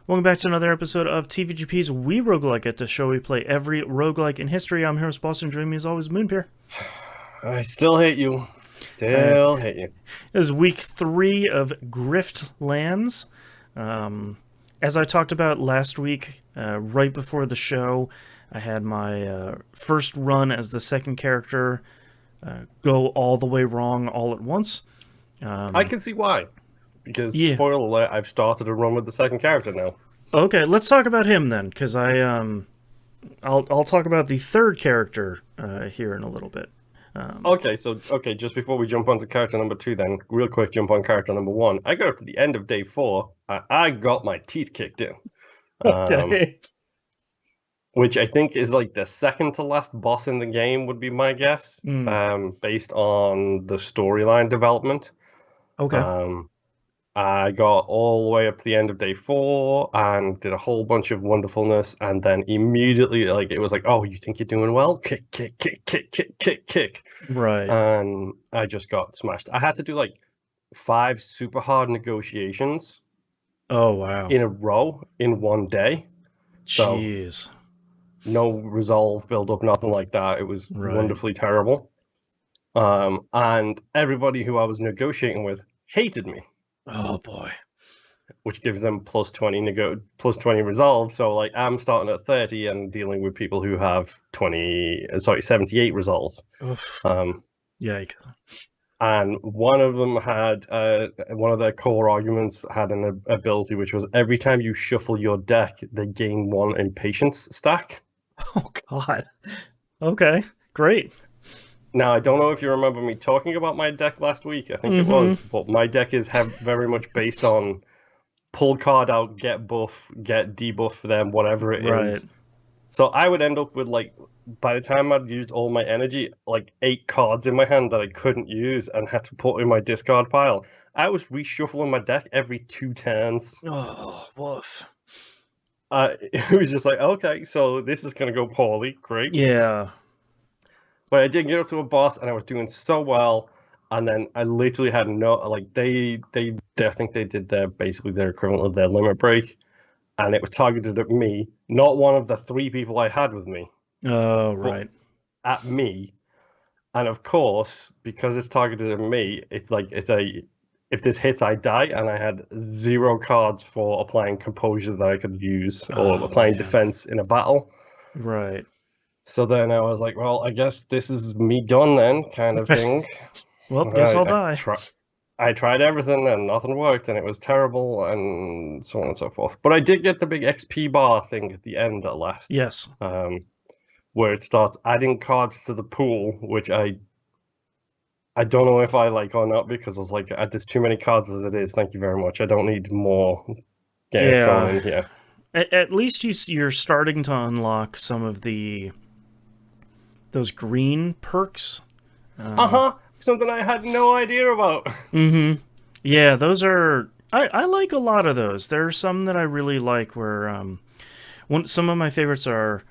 Welcome back to another episode of TVGP's We Roguelike, at the show we play every roguelike in history. I'm here with Boston Dreamy, as always, Moonpier. I still hate you. Uh, Still hate you. this is week 3 of Griftlands. As I talked about last week, right before the show, I had my first run as the second character go all the way wrong all at once. I can see why. Because, Yeah. spoiler alert, I've started a run with the second character now. Okay, let's talk about him then, because I'll talk about the third character here in a little bit. Okay, just before we jump on to character number 2 then, real quick jump on character number 1. I got up to the end of day 4, I got my teeth kicked in. Okay. Which I think is like the second to last boss in the game would be my guess, based on the storyline development. Okay. I got all the way up to the end of day 4 and did a whole bunch of wonderfulness, and then immediately, it was like, oh, you think you're doing well? Kick, kick, kick, kick, kick, kick, kick. Right. And I just got smashed. I had to do 5 super hard negotiations Oh, wow. in a row in one day. Jeez. So, no resolve build up, nothing like that. It was wonderfully terrible. And everybody who I was negotiating with hated me. Oh boy. Which gives them plus 20 resolve. So I'm starting at 30 and dealing with people who have 78 resolve. Oof. Yikes. And one of them had one of their core arguments had an ability which was every time you shuffle your deck, they gain 1 impatience stack. Oh god. Okay, great. Now, I don't know if you remember me talking about my deck last week. I think it was, but my deck is very much based on pull card out, get buff, get debuff for them, whatever it is. So I would end up with by the time I'd used all my energy, 8 cards in my hand that I couldn't use and had to put in my discard pile. I was reshuffling my deck every 2 turns. Oh, woof. It was just okay, so this is going to go poorly. Great. Yeah. But I did get up to a boss, and I was doing so well, and then I literally had they I think they did basically their equivalent of their limit break, and it was targeted at me, not one of the 3 people I had with me. Oh, right. At me, and of course, because it's targeted at me, it's if this hits, I die, and I had 0 cards for applying composure that I could use or applying defense in a battle. Right. So then I was like, well, I guess this is me done then, kind of thing. Well, guess I'll die. I tried everything and nothing worked, and it was terrible, and so on and so forth. But I did get the big XP bar thing at the end at last. Yes. Where it starts adding cards to the pool, which I don't know if I like or not, because I was like, there's too many cards as it is. Thank you very much. I don't need more getting thrown in here. At least you're starting to unlock some of those green perks. Something I had no idea about. Yeah, those are... I like a lot of those. There are some that I really like where... some of my favorites are...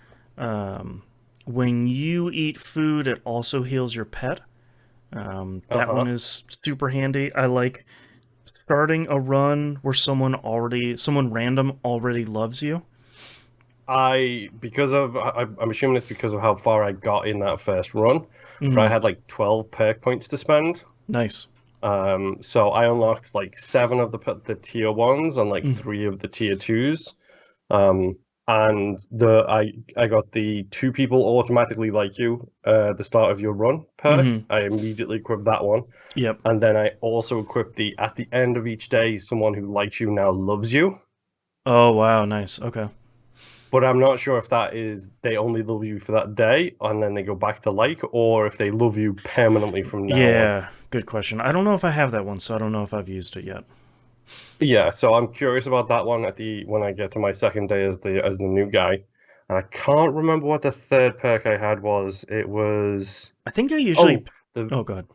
when you eat food, it also heals your pet. That one is super handy. I like starting a run where someone random already loves you. I'm assuming it's because of how far I got in that first run. But I had 12 perk points to spend. Nice. So I unlocked 7 of the tier 1s and 3 of the tier 2s. And I got the 2 people automatically like you the start of your run perk. I immediately equipped that one. Yep. And then I also equipped at the end of each day, someone who likes you now loves you. Oh, wow, nice. Okay. But I'm not sure if that is they only love you for that day and then they go back to or if they love you permanently from now on. Yeah, good question. I don't know if I have that one, so I don't know if I've used it yet. Yeah, so I'm curious about that one when I get to my second day as the new guy. And I can't remember what the third perk I had was. It was... I think I usually... Oh, God.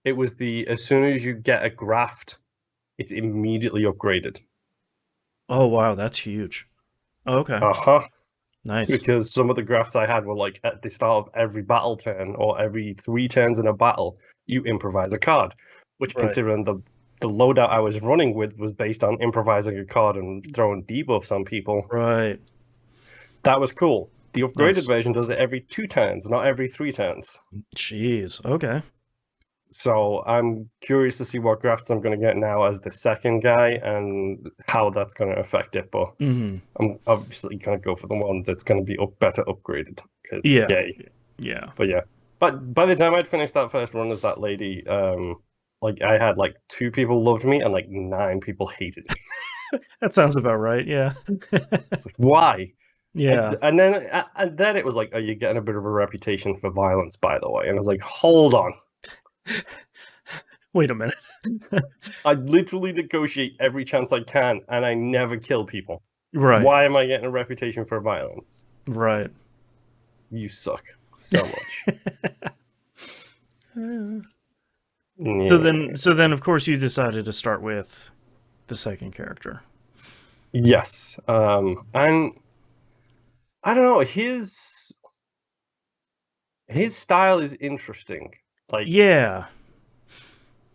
It was as soon as you get a graft, it's immediately upgraded. Oh, wow, that's huge. Oh, okay. Nice. Because some of the grafts I had were at the start of every battle turn or every 3 turns in a battle, you improvise a card. Which, considering the loadout I was running with was based on improvising a card and throwing debuffs on people. Right. That was cool. The upgraded Nice. version does it every 2 turns, not every 3 turns. Jeez. Okay. So I'm curious to see what grafts I'm going to get now as the second guy and how that's going to affect it. But Mm-hmm. I'm obviously going to go for the one that's going to be better upgraded because Yeah. yay. Yeah. But yeah, but by the time I'd finished that first run as that lady, like I had like 2 people loved me and like 9 people hated me. That sounds about right. Yeah. It's like why? Yeah. And then it was like, are you getting a bit of a reputation for violence, by the way? And I was like, hold on. Wait a minute. I literally negotiate every chance I can, and I never kill people. Right. Why am I getting a reputation for violence? Right. You suck so much. So Yeah. then, of course, you decided to start with the second character. Yes. And I don't know, his style is interesting. Like Yeah.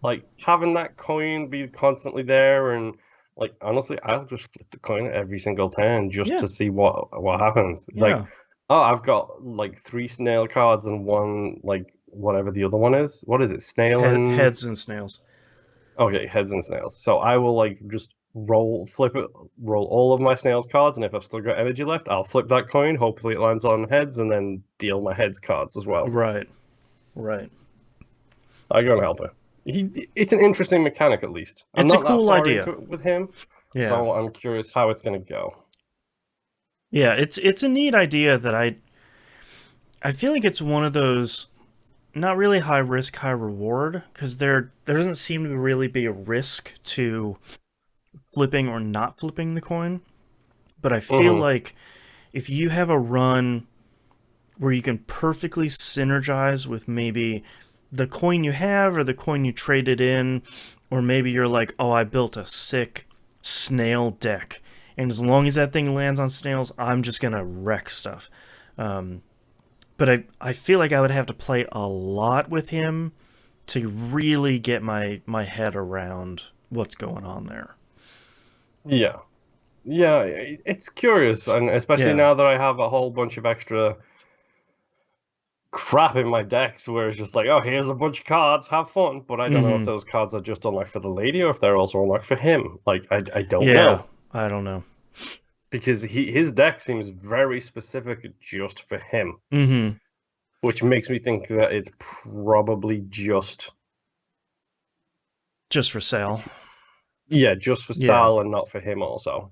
like having that coin be constantly there, and like honestly, I'll just flip the coin every single turn just Yeah. to see what happens. It's like, Yeah. oh, I've got like 3 snail cards and one like whatever the other one is. What is it? Snail and Heads and snails. okay, heads and snails. So I will like just flip it, roll all of my snails cards, and if I've still got energy left, I'll flip that coin. Hopefully, it lands on heads, and then deal my heads cards as well. Right. Right. I can't help it. It's an interesting mechanic, at least. I'm It's a not that cool far idea. into it with him, Yeah. so I'm curious how it's going to go. Yeah. It's a neat idea that I feel like it's one of those not really high risk, high reward because there doesn't seem to really be a risk to flipping or not flipping the coin. But I feel Mm-hmm. like if you have a run where you can perfectly synergize with maybe the coin you have or the coin you traded in, or maybe you're like, oh, I built a sick snail deck, and as long as that thing lands on snails, I'm just gonna wreck stuff. Um, but I feel like I would have to play a lot with him to really get my head around what's going on there. Yeah. Yeah, it's curious, and especially Yeah. now that I have a whole bunch of extra crap in my decks where it's just like, oh, here's a bunch of cards, have fun. But I don't know if Mm-hmm. those cards are just unlocked for the lady or if they're also unlocked for him. Like, I don't Yeah. know. I don't know. Because his deck seems very specific just for him, Mm-hmm. which makes me think that it's probably just Just for sale. yeah, just for Yeah. Sal and not for him also.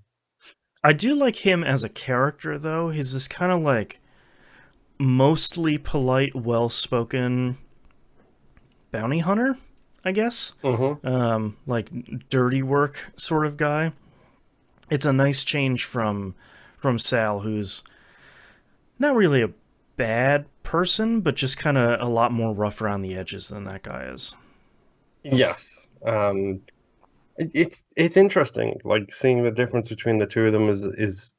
I do like him as a character, though. He's this kind of like mostly polite, well spoken bounty hunter, I guess. Mm-hmm. Like dirty work sort of guy. It's a nice change from Sal, who's not really a bad person, but just kind of a lot more rough around the edges than that guy is. Yes. It's interesting. Like seeing the difference between the two of them is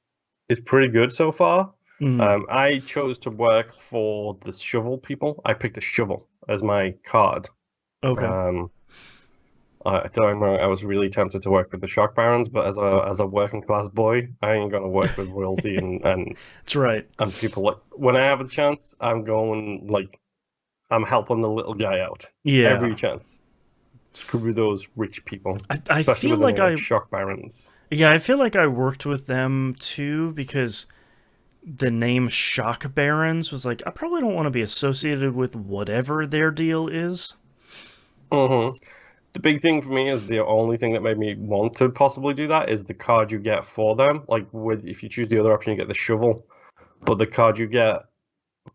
pretty good so far. Mm, I chose to work for the shovel people. I picked a shovel as my card. okay. Um, I don't remember. I was really tempted to work with the shock barons, but as a working class boy, I ain't gonna work with royalty That's right. and people like when I have a chance, I'm going like I'm helping the little guy out every Yeah. chance. Screw those rich people, I especially feel with the like name like shock barons. I feel like I worked with them too because the name Shock Barons was like, I probably don't want to be associated with whatever their deal is. Mm-hmm. The big thing for me is the only thing that made me want to possibly do that is the card you get for them. Like with if you choose the other option, you get the shovel, but the card you get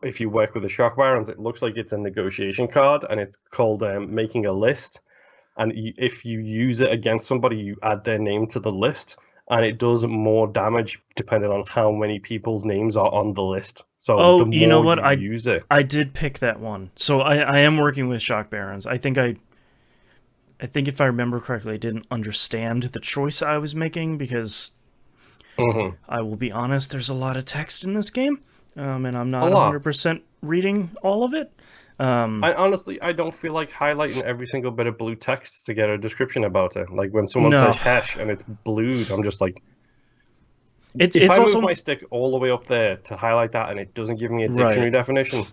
if you work with the shock barons, it looks like it's a negotiation card, and it's called making a list. And if you use it against somebody, you add their name to the list, and it does more damage depending on how many people's names are on the list. So the Oh, you know more what? you use it, I did pick that one. So I am working with Shock Barons. I think if I remember correctly, I didn't understand the choice I was making because mm-hmm. I will be honest, there's a lot of text in this game, and I'm A not lot. 100% reading all of it. I honestly, I don't feel like highlighting every single bit of blue text to get a description about it. Like when someone says No, hash and it's blued, I'm just like, it's if it's I move also my stick all the way up there to highlight that and it doesn't give me a right. dictionary definition,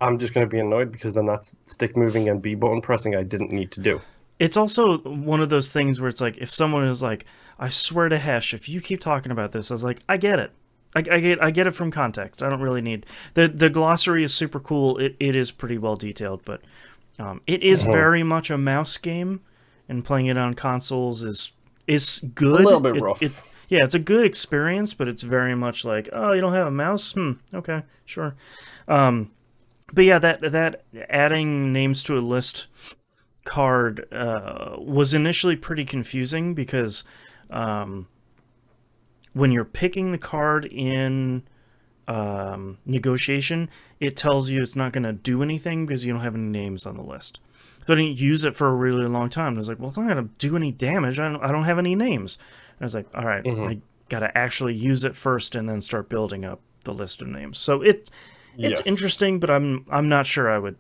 I'm just going to be annoyed because then that's stick moving and B button pressing I didn't need to do. It's also one of those things where it's like if someone is like, I swear to Hesh, if you keep talking about this, I was like, I get it. I get it from context. I don't really need the glossary is super cool. It is pretty well detailed, but it is Mhm. very much a mouse game, and playing it on consoles is A little good. bit It rough. yeah, it's a good experience, but it's very much like, oh, you don't have a mouse? Okay, sure. Um, but yeah, that adding names to a list card was initially pretty confusing because um, when you're picking the card in negotiation, it tells you it's not going to do anything because you don't have any names on the list. So I didn't use it for a really long time. I was like, well, it's not going to do any damage. I don't have any names. And I was like, all right, Hmm. I got to actually use it first and then start building up the list of names. So it's Yes. interesting, but I'm not sure I would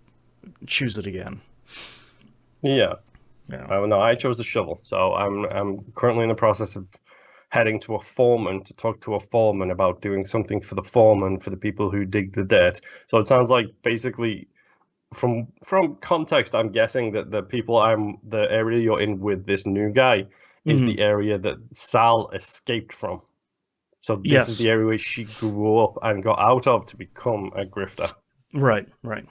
choose it again. Yeah. Yeah. No, I chose the shovel, so I'm currently in the process of heading to a foreman to talk to a foreman about doing something for the foreman for the people who dig the dirt. So it sounds like basically from context, I'm guessing that the area you're in with this new guy is Hmm. the area that Sal escaped from. So this is Yes. the area where she grew up and got out of to become a grifter. Right. Right.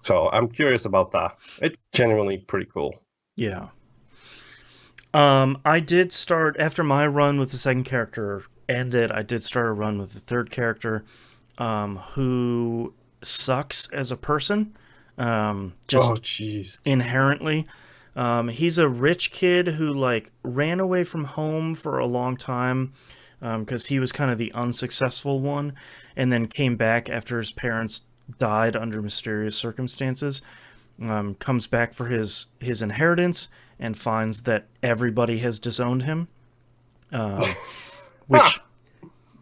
So I'm curious about that. It's genuinely pretty cool. Yeah. I did start after my run with the second character ended. I did start a run with the third character, who sucks as a person, Oh, just jeez. inherently. He's a rich kid who like ran away from home for a long time because he was kind of the unsuccessful one, and then came back after his parents died under mysterious circumstances. Comes back for his inheritance and finds that everybody has disowned him, um, Ha! which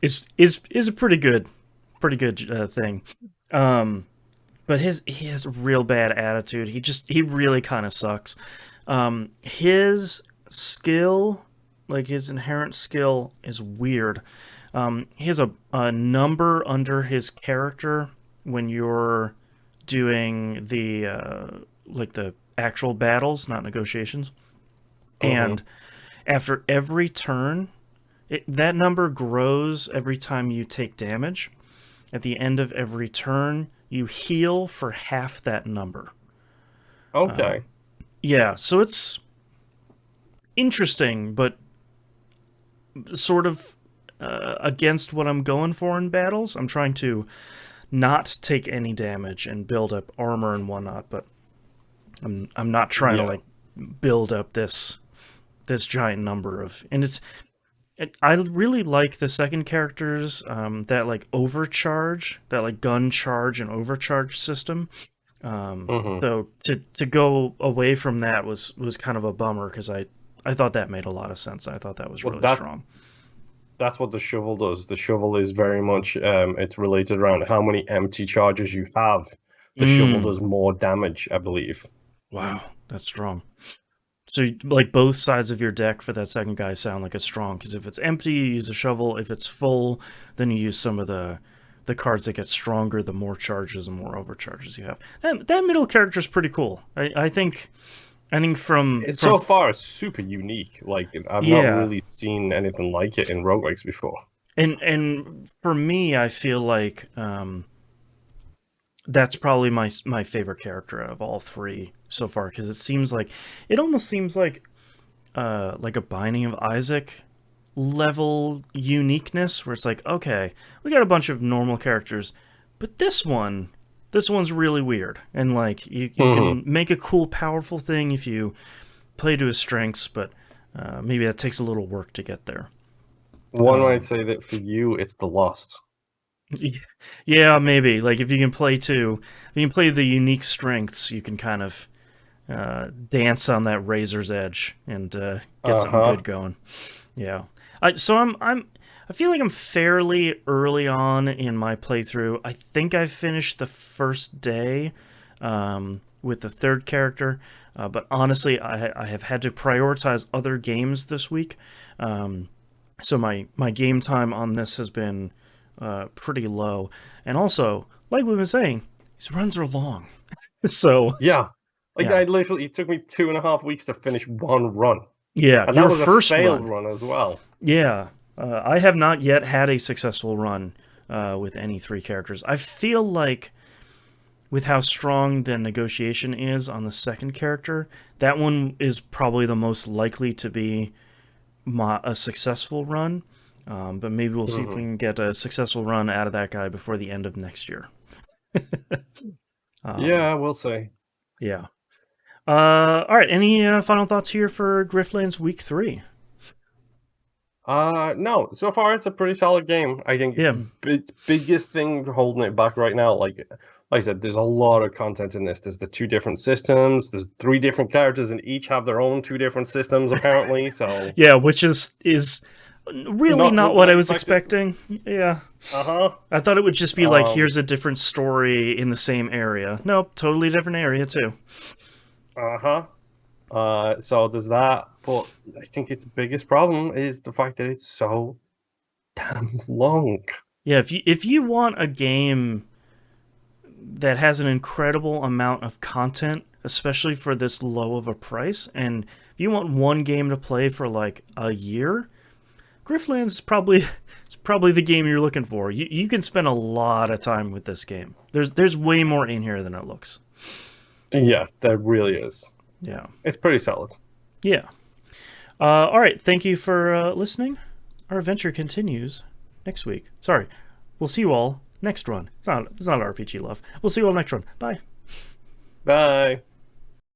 is a pretty good thing. Um, but he has a real bad attitude. He really kind of sucks. His skill, like his inherent skill, is weird. He has a number under his character when you're doing the like the actual battles, not negotiations. Hmm. And after every turn, that number grows every time you take damage. At the end of every turn, you heal for half that number. Okay. Yeah, so it's interesting, but sort of against what I'm going for in battles. I'm trying to not take any damage and build up armor and whatnot, but I'm not trying to Yeah. like build up this giant number of, and I really like the second characters that like overcharge, that like gun charge and overcharge system. Hmm. So to go away from that was kind of a bummer because I thought that made a lot of sense. I thought that was Well, really strong. that's what the shovel does. The shovel is very much it's related around how many empty charges you have. The shovel Mm, does more damage, I believe. wow, that's strong. So like both sides of your deck for that second guy sound like it's strong because if it's empty, you use a shovel. If it's full, then you use some of the cards that get stronger the more charges and more overcharges you have. That middle character is pretty cool. I think from So far, it's super unique. Like I've not yeah, really seen anything like it in roguelikes before. and for me, I feel like that's probably my favorite character out of all three so far because it almost seems like a Binding of Isaac level uniqueness where it's like, okay, we got a bunch of normal characters, but this one's really weird. And like you Hmm. can make a cool, powerful thing if you play to his strengths, but maybe that takes a little work to get there. One might Um, say that for you, it's the Lost. yeah, maybe. Like if you can play the unique strengths, you can kind of dance on that razor's edge and get Uh something huh. good going. Yeah. I feel like I'm fairly early on in my playthrough. I think I finished the first day with the third character, but honestly, I have had to prioritize other games this week. So my game time on this has been pretty low. And also, like we've been saying, these runs are long. So, Yeah. Like yeah. I literally it took me 2.5 weeks to finish one run. Yeah, And that your was a first failed run. run as well. Yeah, I have not yet had a successful run with any three characters. I feel like with how strong the negotiation is on the second character, that one is probably the most likely to be a successful run. But maybe we'll see if we Hmm. can get a successful run out of that guy before the end of next year. Um, Yeah, we'll see. yeah. All right. Any final thoughts here for Griftlands Week 3? No. So far, it's a pretty solid game. I think Yeah. its biggest thing holding it back right now, like I said, there's a lot of content in this. There's the two different systems. There's three different characters, and each have their own two different systems apparently. So Yeah, which is really not not something what I I was expected. expecting. Yeah. Uh-huh. I thought it would just be like, Um. here's a different story in the same area. Nope, totally different area too. Uh-huh. So there's that, but I think its biggest problem is the fact that it's so damn long. Yeah, if you want a game that has an incredible amount of content, especially for this low of a price, and if you want one game to play for like a year, Griftlands is probably it's probably the game you're looking for. You can spend a lot of time with this game. There's way more in here than it looks. Yeah, there really is. Yeah. It's pretty solid. Yeah. All right. Thank you for listening. Our adventure continues next week. Sorry. We'll see you all next run. It's not RPG love. We'll see you all next run. Bye. Bye.